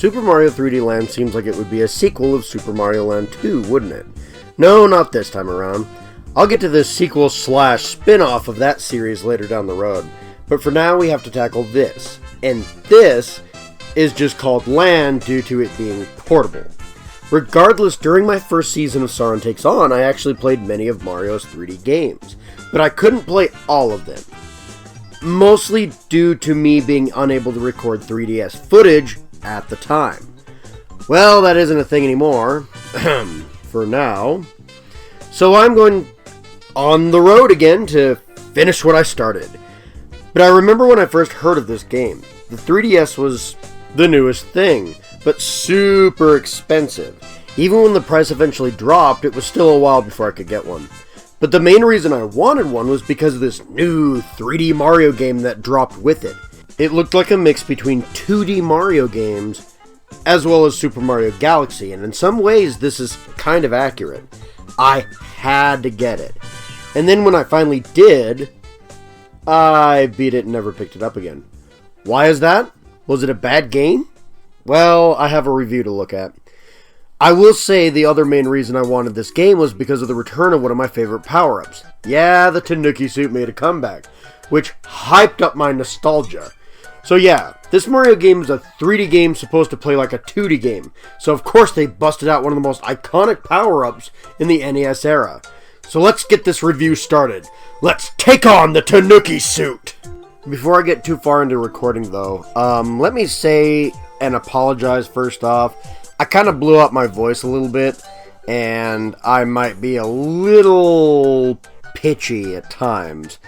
Super Mario 3D Land seems like it would be a sequel of Super Mario Land 2, wouldn't it? No, not this time around. I'll get to this sequel / spin-off of that series later down the road. But for now, we have to tackle this. And this is just called Land due to it being portable. Regardless, during my first season of Sauron Takes On, I actually played many of Mario's 3D games. But I couldn't play all of them. Mostly due to me being unable to record 3DS footage at the time. Well, that isn't a thing anymore. For now. So I'm going on the road again to finish what I started. But I remember when I first heard of this game. The 3DS was the newest thing, but super expensive. Even when the price eventually dropped, it was still a while before I could get one. But the main reason I wanted one was because of this new 3D Mario game that dropped with it. It looked like a mix between 2D Mario games as well as Super Mario Galaxy, and in some ways this is kind of accurate. I had to get it. And then when I finally did, I beat it and never picked it up again. Why is that? Was it a bad game? Well, I have a review to look at. I will say the other main reason I wanted this game was because of the return of one of my favorite power-ups. Yeah, the Tanooki suit made a comeback, which hyped up my nostalgia. So yeah, this Mario game is a 3D game supposed to play like a 2D game, so of course they busted out one of the most iconic power-ups in the NES era. So let's get this review started. Let's take on the Tanooki suit! Before I get too far into recording though, let me say and apologize first off. I kind of blew up my voice a little bit, and I might be a little pitchy at times.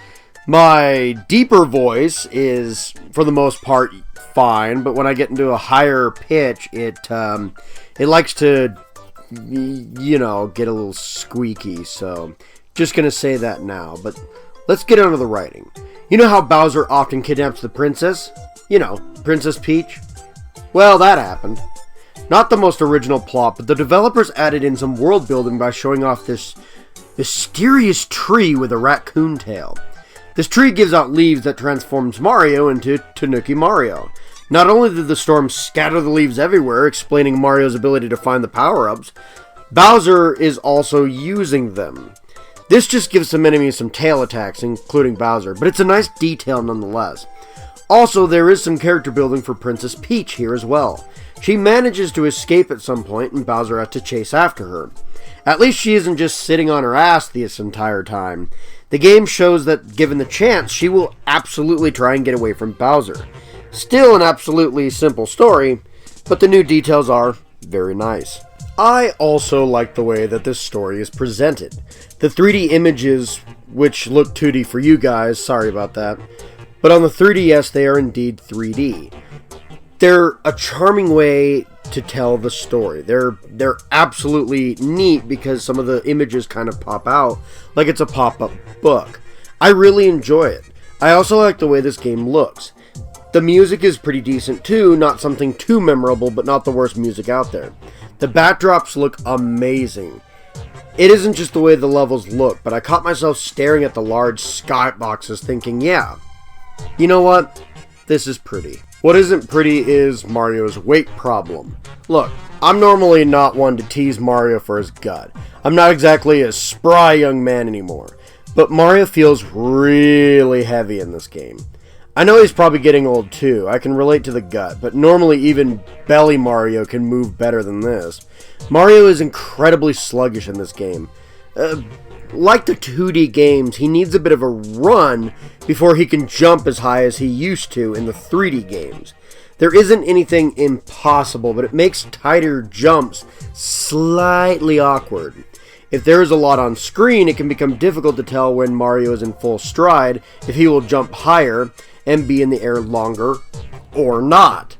My deeper voice is, for the most part, fine, but when I get into a higher pitch, it likes to, you know, get a little squeaky, so just gonna say that now. But let's get onto the writing. You know how Bowser often kidnaps the princess? You know, Princess Peach? Well, that happened. Not the most original plot, but the developers added in some world building by showing off this mysterious tree with a raccoon tail. This tree gives out leaves that transforms Mario into Tanooki Mario. Not only did the storm scatter the leaves everywhere, explaining Mario's ability to find the power-ups, Bowser is also using them. This just gives some enemies some tail attacks, including Bowser, but it's a nice detail nonetheless. Also, there is some character building for Princess Peach here as well. She manages to escape at some point, and Bowser has to chase after her. At least she isn't just sitting on her ass this entire time. The game shows that, given the chance, she will absolutely try and get away from Bowser. Still an absolutely simple story, but the new details are very nice. I also like the way that this story is presented. The 3D images, which look 2D for you guys, sorry about that, but on the 3DS they are indeed 3D. They're a charming way to tell the story. They're absolutely neat because some of the images kind of pop out like it's a pop-up book. I really enjoy it. I also like the way this game looks. The music is pretty decent too, not something too memorable, but not the worst music out there. The backdrops look amazing. It isn't just the way the levels look, but I caught myself staring at the large skyboxes thinking, yeah, you know what? This is pretty. What isn't pretty is Mario's weight problem. Look, I'm normally not one to tease Mario for his gut. I'm not exactly a spry young man anymore. But Mario feels really heavy in this game. I know he's probably getting old too. I can relate to the gut, but normally even Belly Mario can move better than this. Mario is incredibly sluggish in this game. Like the 2D games, he needs a bit of a run before he can jump as high as he used to in the 3D games. There isn't anything impossible, but it makes tighter jumps slightly awkward. If there is a lot on screen, it can become difficult to tell when Mario is in full stride, if he will jump higher and be in the air longer or not.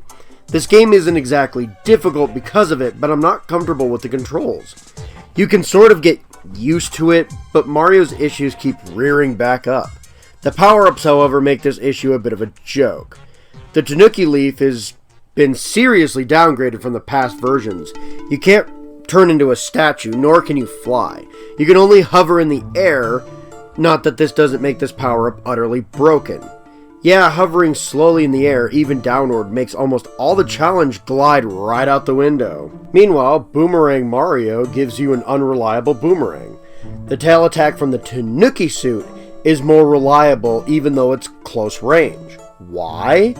This game isn't exactly difficult because of it, but I'm not comfortable with the controls. You can sort of get used to it, but Mario's issues keep rearing back up. The power-ups, however, make this issue a bit of a joke. The Tanooki leaf has been seriously downgraded from the past versions. You can't turn into a statue, nor can you fly. You can only hover in the air, not that this doesn't make this power-up utterly broken. Yeah, hovering slowly in the air, even downward, makes almost all the challenge glide right out the window. Meanwhile, Boomerang Mario gives you an unreliable boomerang. The tail attack from the Tanooki suit is more reliable even though it's close range. Why?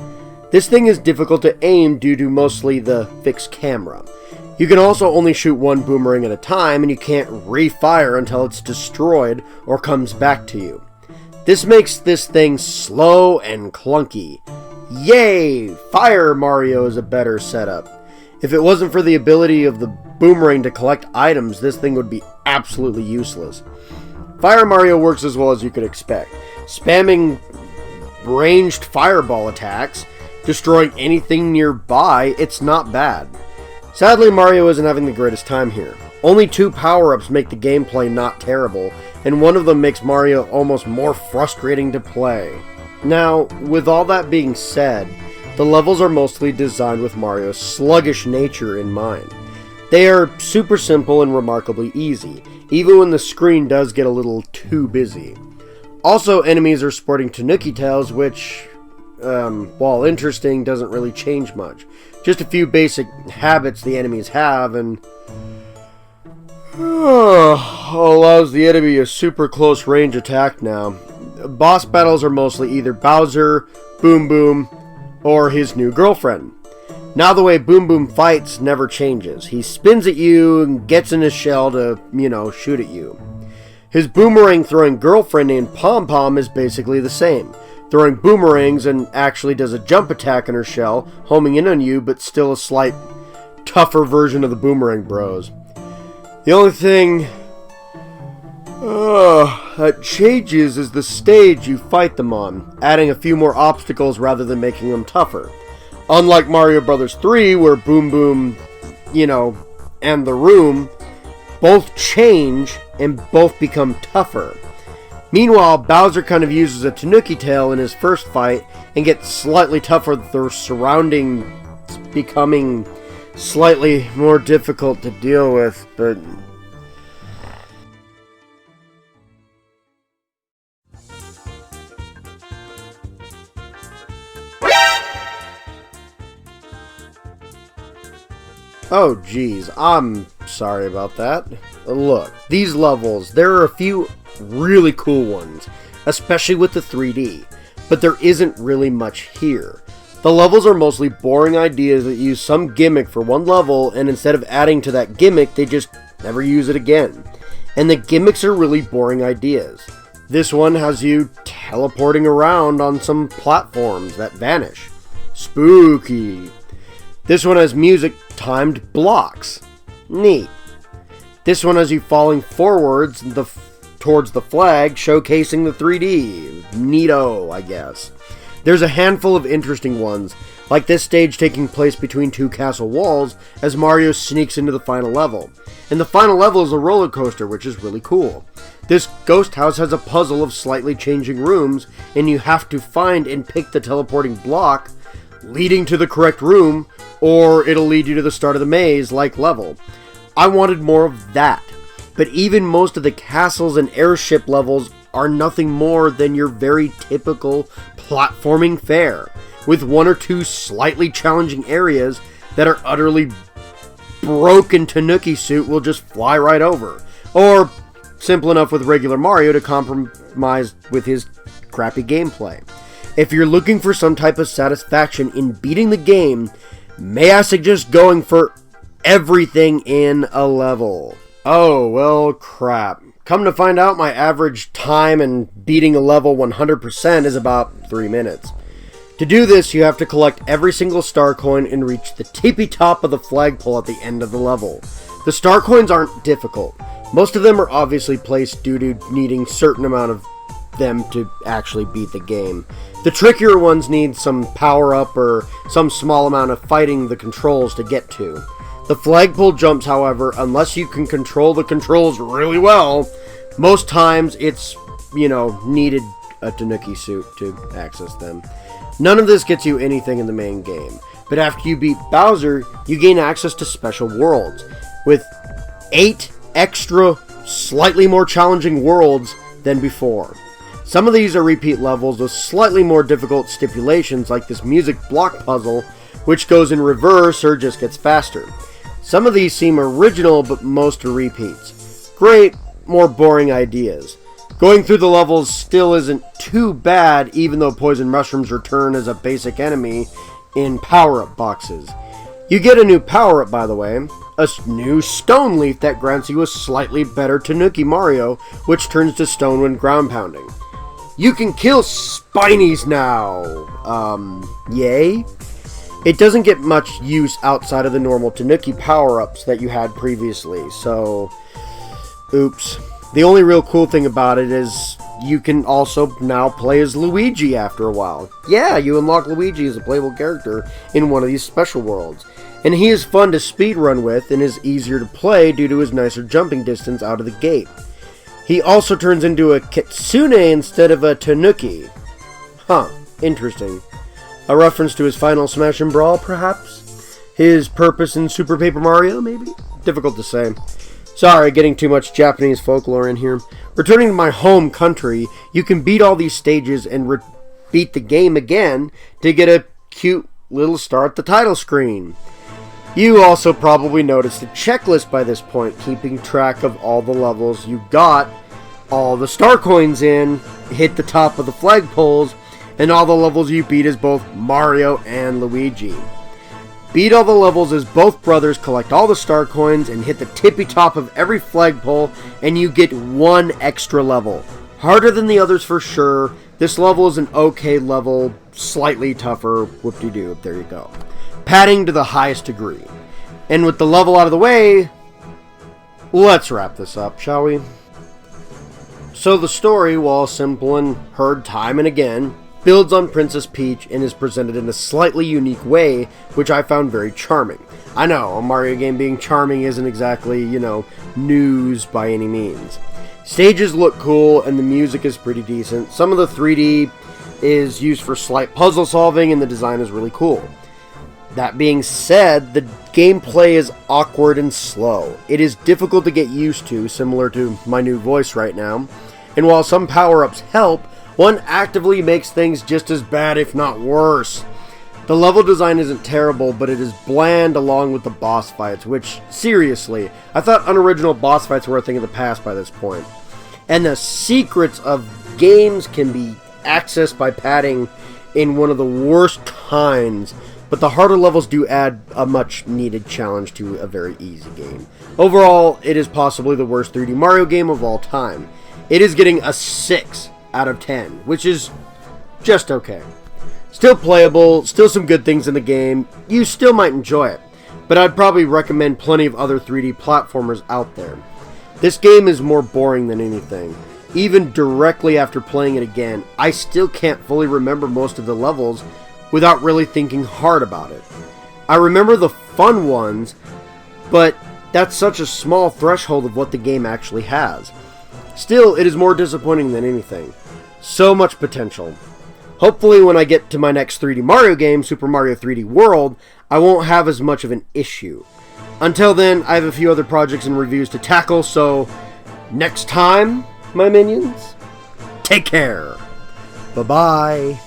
This thing is difficult to aim due to mostly the fixed camera. You can also only shoot one boomerang at a time, and you can't refire until it's destroyed or comes back to you. This makes this thing slow and clunky. Yay! Fire Mario is a better setup. If it wasn't for the ability of the boomerang to collect items, this thing would be absolutely useless. Fire Mario works as well as you could expect. Spamming ranged fireball attacks, destroying anything nearby, it's not bad. Sadly, Mario isn't having the greatest time here. Only 2 power-ups make the gameplay not terrible, and one of them makes Mario almost more frustrating to play. Now, with all that being said, the levels are mostly designed with Mario's sluggish nature in mind. They are super simple and remarkably easy, even when the screen does get a little too busy. Also, enemies are sporting Tanooki tails, which, while interesting, doesn't really change much. Just a few basic habits the enemies have, and allows the enemy a super close range attack now. Boss battles are mostly either Bowser, Boom Boom, or his new girlfriend. Now the way Boom Boom fights never changes. He spins at you and gets in his shell to, shoot at you. His boomerang throwing girlfriend named Pom Pom is basically the same, throwing boomerangs and actually does a jump attack in her shell, homing in on you, but still a slight tougher version of the Boomerang Bros. The only thing that changes is the stage you fight them on, adding a few more obstacles rather than making them tougher. Unlike Mario Bros. 3, where Boom Boom, and the room both change and both become tougher. Meanwhile, Bowser kind of uses a Tanooki tail in his first fight and gets slightly tougher, the surrounding becoming slightly more difficult to deal with, but oh geez, I'm sorry about that. Look, these levels, there are a few really cool ones, especially with the 3D, but there isn't really much here. The levels are mostly boring ideas that use some gimmick for one level, and instead of adding to that gimmick, they just never use it again. And the gimmicks are really boring ideas. This one has you teleporting around on some platforms that vanish. Spooky. This one has music timed blocks. Neat. This one has you falling forwards towards the flag, showcasing the 3D. Neato, I guess. There's a handful of interesting ones, like this stage taking place between 2 castle walls as Mario sneaks into the final level. And the final level is a roller coaster, which is really cool. This ghost house has a puzzle of slightly changing rooms, and you have to find and pick the teleporting block leading to the correct room, or it'll lead you to the start of the maze-like level. I wanted more of that, but even most of the castles and airship levels are nothing more than your very typical platforming fare, with 1 or 2 slightly challenging areas that are utterly broken Tanooki suit will just fly right over, or simple enough with regular Mario to compromise with his crappy gameplay. If you're looking for some type of satisfaction in beating the game, may I suggest going for everything in a level. Oh, well, crap. Come to find out, my average time in beating a level 100% is about 3 minutes. To do this, you have to collect every single star coin and reach the tippy top of the flagpole at the end of the level. The star coins aren't difficult. Most of them are obviously placed due to needing certain amount of them to actually beat the game. The trickier ones need some power-up or some small amount of fighting the controls to get to. The flagpole jumps, however, unless you can control the controls really well, most times it's, needed a Tanooki suit to access them. None of this gets you anything in the main game, but after you beat Bowser, you gain access to special worlds, with 8 extra, slightly more challenging worlds than before. Some of these are repeat levels with slightly more difficult stipulations, like this music block puzzle, which goes in reverse or just gets faster. Some of these seem original, but most are repeats. Great, more boring ideas. Going through the levels still isn't too bad, even though poison mushrooms return as a basic enemy in power-up boxes. You get a new power-up, by the way, a new stone leaf that grants you a slightly better Tanooki Mario, which turns to stone when ground pounding. You can kill Spinies now! Yay? It doesn't get much use outside of the normal Tanooki power-ups that you had previously, so... oops. The only real cool thing about it is you can also now play as Luigi after a while. Yeah, you unlock Luigi as a playable character in one of these special worlds. And he is fun to speedrun with and is easier to play due to his nicer jumping distance out of the gate. He also turns into a Kitsune instead of a Tanooki. Huh, interesting. A reference to his final Smash and Brawl, perhaps? His purpose in Super Paper Mario, maybe? Difficult to say. Sorry, getting too much Japanese folklore in here. Returning to my home country, you can beat all these stages and beat the game again to get a cute little star at the title screen. You also probably noticed a checklist by this point, keeping track of all the levels you got, all the star coins in, hit the top of the flagpoles, and all the levels you beat as both Mario and Luigi. Beat all the levels as both brothers, collect all the star coins, and hit the tippy top of every flagpole, and you get one extra level. Harder than the others for sure. This level is an okay level, slightly tougher, whoop-de-doo, there you go. Padding to the highest degree. And with the level out of the way, let's wrap this up, shall we? So the story, while simple and heard time and again, builds on Princess Peach and is presented in a slightly unique way, which I found very charming. I know, a Mario game being charming isn't exactly, news by any means. Stages look cool and the music is pretty decent. Some of the 3D is used for slight puzzle solving and the design is really cool. That being said, the gameplay is awkward and slow. It is difficult to get used to, similar to my new voice right now. And while some power-ups help, one actively makes things just as bad, if not worse. The level design isn't terrible, but it is bland along with the boss fights, which, seriously, I thought unoriginal boss fights were a thing of the past by this point. And the secrets of games can be accessed by padding in one of the worst kinds, but the harder levels do add a much needed challenge to a very easy game. Overall, it is possibly the worst 3D Mario game of all time. It is getting a 6 out of 10, which is just okay. Still playable, still some good things in the game, you still might enjoy it, but I'd probably recommend plenty of other 3D platformers out there. This game is more boring than anything. Even directly after playing it again, I still can't fully remember most of the levels without really thinking hard about it. I remember the fun ones, but that's such a small threshold of what the game actually has. Still, it is more disappointing than anything. So much potential. Hopefully when I get to my next 3D Mario game, Super Mario 3D World, I won't have as much of an issue. Until then, I have a few other projects and reviews to tackle, so next time, my minions, take care. Bye-bye.